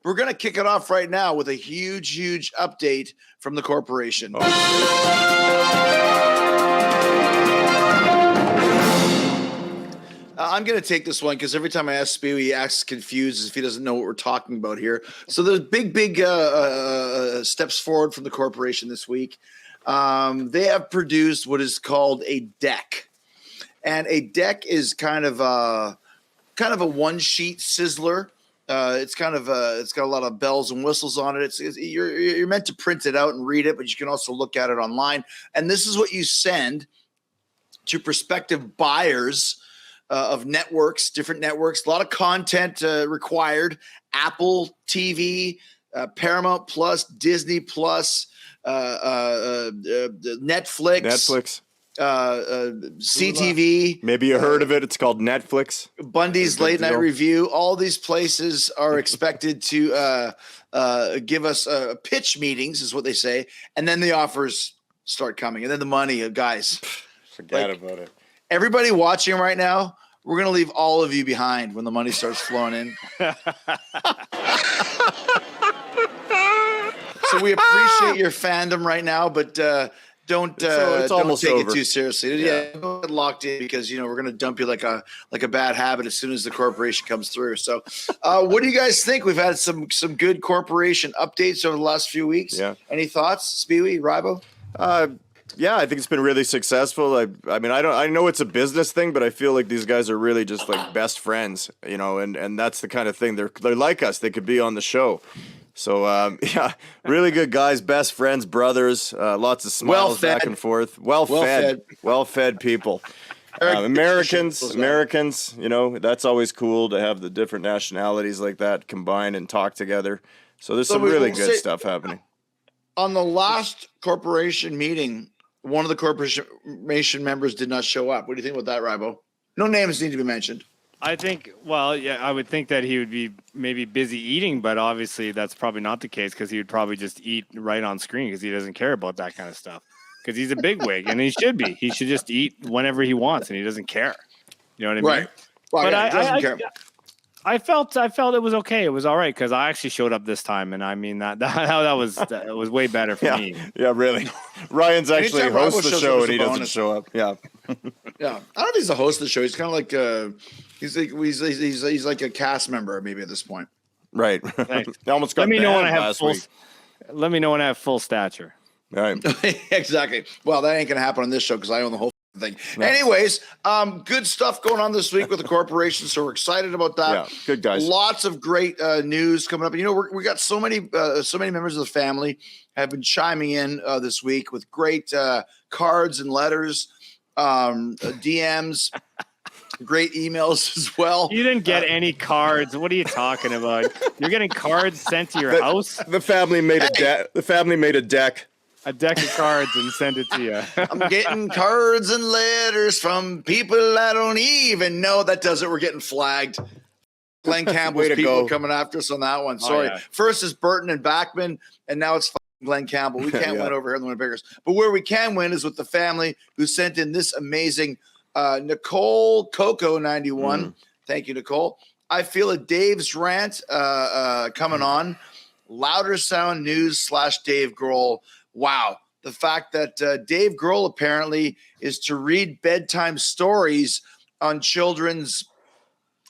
we're going to kick it off right now with a huge update from the corporation. I'm going to take this one because every time I ask Spew, he acts confused as if he doesn't know what we're talking about here. So there's big steps forward from the corporation this week. They have produced what is called a deck. And a deck is kind of a one-sheet sizzler. It's got a lot of bells and whistles on it. You're meant to print it out and read it, but you can also look at it online. And this is what you send to prospective buyers of networks, different networks. A lot of content required. Apple TV, Paramount Plus, Disney Plus, Netflix. CTV. Maybe you heard of it. It's called Netflix. Bundy's Late Night Review. All these places are expected to give us pitch meetings, is what they say. And then the offers start coming. And then the money, guys. Forget about it. Everybody watching right now, we're going to leave all of you behind when the money starts flowing in. So we appreciate your fandom right now, but don't take it too seriously. Yeah, don't get locked in because we're going to dump you like a bad habit as soon as the corporation comes through. So, what do you guys think? We've had some good corporation updates over the last few weeks. Yeah. Any thoughts, Spewy, Rybo? Yeah, I think it's been really successful. I mean, I know it's a business thing, but I feel like these guys are really just like best friends, and that's the kind of thing. They're like us. They could be on the show. So, yeah, really good guys, best friends, brothers, lots of smiles back and forth. Well-fed people. Americans, that's always cool to have the different nationalities like that combine and talk together. So there's some really good stuff happening. On the last corporation meeting, one of the corporation members did not show up. What do you think about that, Rybo? No names need to be mentioned. I think, I would think that he would be maybe busy eating, but obviously that's probably not the case because he would probably just eat right on screen because he doesn't care about that kind of stuff. Because he's a bigwig and he should be. He should just eat whenever he wants and he doesn't care. You know what I mean? Right. Well, but he doesn't care. I felt it was okay. It was all right because I actually showed up this time, and I mean that was way better for me. Yeah, really. Ryan's actually hosts the show, and he doesn't show up. Yeah, yeah. I don't know if he's the host of the show. He's kind of like he's like a cast member maybe at this point. Right. Almost got Let me know when I have last week. Let me know when I have full stature. Right. Exactly. Well, that ain't gonna happen on this show because I own the whole thing. No. Anyways, good stuff going on this week with the corporation, so we're excited about that. Yeah, good guys. Lots of great news coming up. We got so many members of the family have been chiming in this week with great cards and letters, DMs, great emails as well. You didn't get any cards. What are you talking about? You're getting cards sent to your house? The family made a deck. The family made a deck. A deck of cards and send it to you. I'm getting cards and letters from people I don't even know. That does it. We're getting flagged. Glenn Campbell's people are coming after us on that one. Sorry. Yeah. First is Burton and Backman, and now it's Glenn Campbell. We can't win over here in the Winnipeggers. But where we can win is with the family who sent in this amazing Nicole Coco 91. Thank you, Nicole. I feel a Dave's rant coming on. Louder Sound News / Dave Grohl. Wow. The fact that Dave Grohl apparently is to read bedtime stories on children's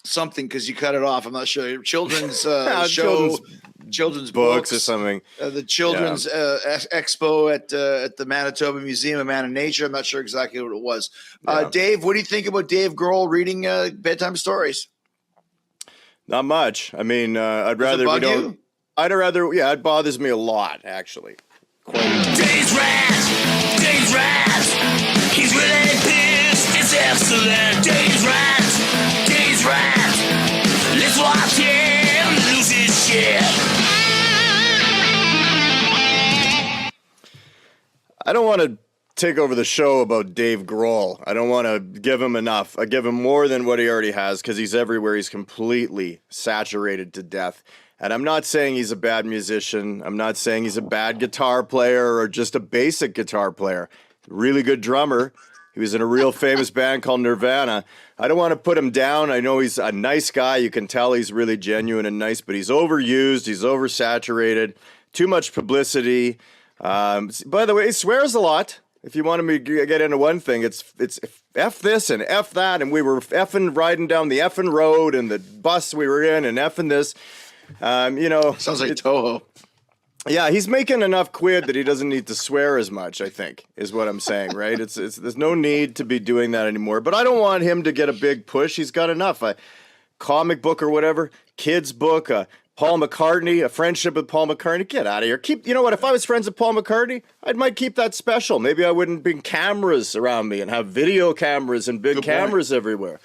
something because you cut it off. I'm not sure. Children's show, children's books or something. The children's expo at the Manitoba Museum of Man and Nature. I'm not sure exactly what it was. Dave, what do you think about Dave Grohl reading bedtime stories? Not much. I mean, I'd rather we don't. It bothers me a lot, actually. Dave's rant, he's really pissed, it's excellent. Dave's rant, let's watch him lose his shit. I don't want to take over the show about Dave Grohl. I don't want to give him enough. I give him more than what he already has because he's everywhere. He's completely saturated to death. And I'm not saying he's a bad musician. I'm not saying he's a bad guitar player or just a basic guitar player. Really good drummer. He was in a real famous band called Nirvana. I don't want to put him down. I know he's a nice guy. You can tell he's really genuine and nice, but he's overused. He's oversaturated. Too much publicity. By the way, he swears a lot. If you want me to get into one thing, it's F this and F that, and we were effing riding down the effing road and the bus we were in and effing this. Sounds like Toho. Yeah, he's making enough quid that he doesn't need to swear as much, I think, is what I'm saying, right? It's there's no need to be doing that anymore. But I don't want him to get a big push. He's got enough. A comic book or whatever, kids book, Paul McCartney, a friendship with Paul McCartney. Get out of here. You know what? If I was friends with Paul McCartney, I might keep that special. Maybe I wouldn't bring cameras around me and have video cameras and big cameras everywhere.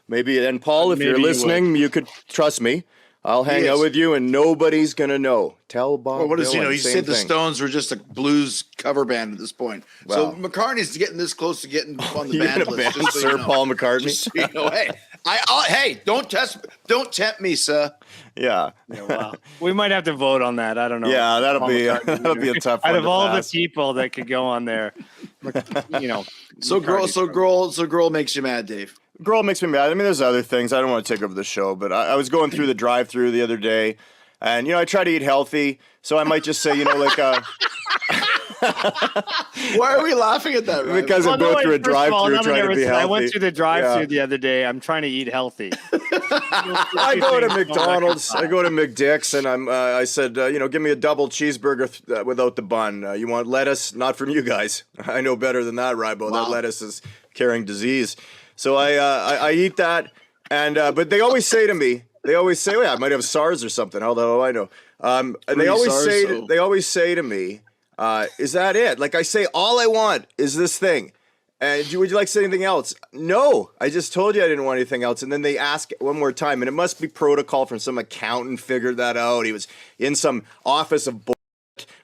Maybe, and Paul, if you're listening, you could trust me. I'll hang out with you and nobody's going to know. Tell Bob. Well, what does Dylan, he know? He said the thing. Stones were just a blues cover band at this point. Well, so McCartney's getting this close to getting on the you band in a list. band, Sir Paul McCartney? Just so you know, hey, don't tempt me, sir. Yeah. Wow. We might have to vote on that. I don't know. Yeah, that'll be a tough one. Out of to all pass. the people that could go on there, So Grohl makes you mad, Dave. Grohl makes me mad. I mean, there's other things. I don't want to take over the show, but I was going through the drive-thru the other day, and I try to eat healthy, so I might just say, Why are we laughing at that? Right? Because I'm going through a drive-thru trying to be healthy. I went through the drive-thru the other day. I'm trying to eat healthy. I go to McDonald's. I go to McDick's, and I said, give me a double cheeseburger without the bun. You want lettuce? Not from you guys. I know better than that, Rybo. Wow. That lettuce is carrying disease. So I eat that, and but they always say to me, oh yeah, I might have SARS or something. How the hell do I know? And they always say to me, is that it? Like I say, all I want is this thing. And would you like to say anything else? No, I just told you I didn't want anything else. And then they ask one more time, and it must be protocol from some accountant figured that out. He was in some office of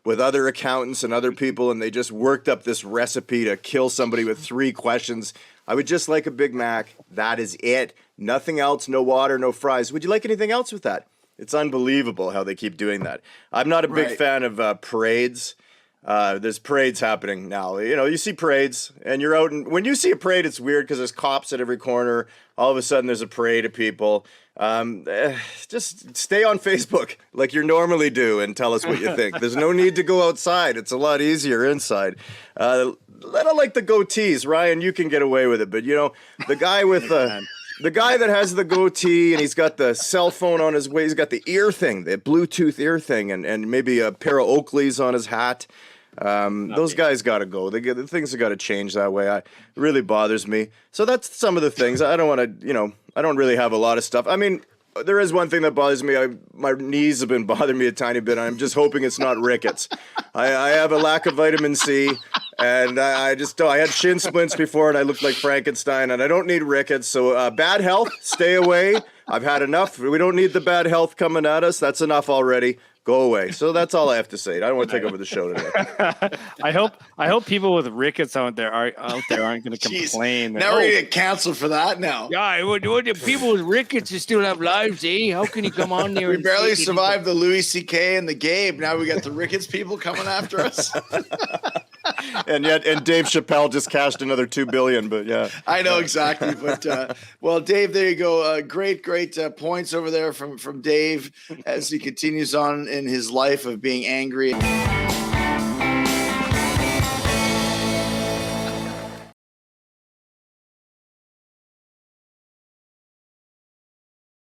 with other accountants and other people, and they just worked up this recipe to kill somebody with 3 questions. I would just like a Big Mac. That is it. Nothing else, no water, no fries. Would you like anything else with that? It's unbelievable how they keep doing that. I'm not a big fan of parades. There's parades happening now. You see parades, and you're out, and when you see a parade, it's weird because there's cops at every corner. All of a sudden, there's a parade of people. Just stay on Facebook like you normally do and tell us what you think. There's no need to go outside. It's a lot easier inside. I don't like the goatees. Ryan, you can get away with it, but the guy with the guy that has the goatee and he's got the cell phone on his way, he's got the ear thing, the Bluetooth ear thing, and maybe a pair of Oakleys on his hat. Those guys got to go. The things have got to change that way. It really bothers me. So that's some of the things. I don't want to, I don't really have a lot of stuff. I mean, there is one thing that bothers me. My knees have been bothering me a tiny bit. I'm just hoping it's not rickets. I have a lack of vitamin C, and I had shin splints before, and I looked like Frankenstein, and I don't need rickets. So bad health, stay away. I've had enough. We don't need the bad health coming at us. That's enough already. Go away. So that's all I have to say. I don't want to take over the show today. I hope people with rickets out there aren't going to complain. Now we're going to get canceled for that now. Yeah, people with rickets who still have lives, eh? How can you come on there? We barely survived the Louis C.K. and the Gabe. Now we got the rickets people coming after us. And Dave Chappelle just cashed another $2 billion, but yeah. I know exactly. But well, Dave, there you go. Great points over there from Dave as he continues on in his life of being angry.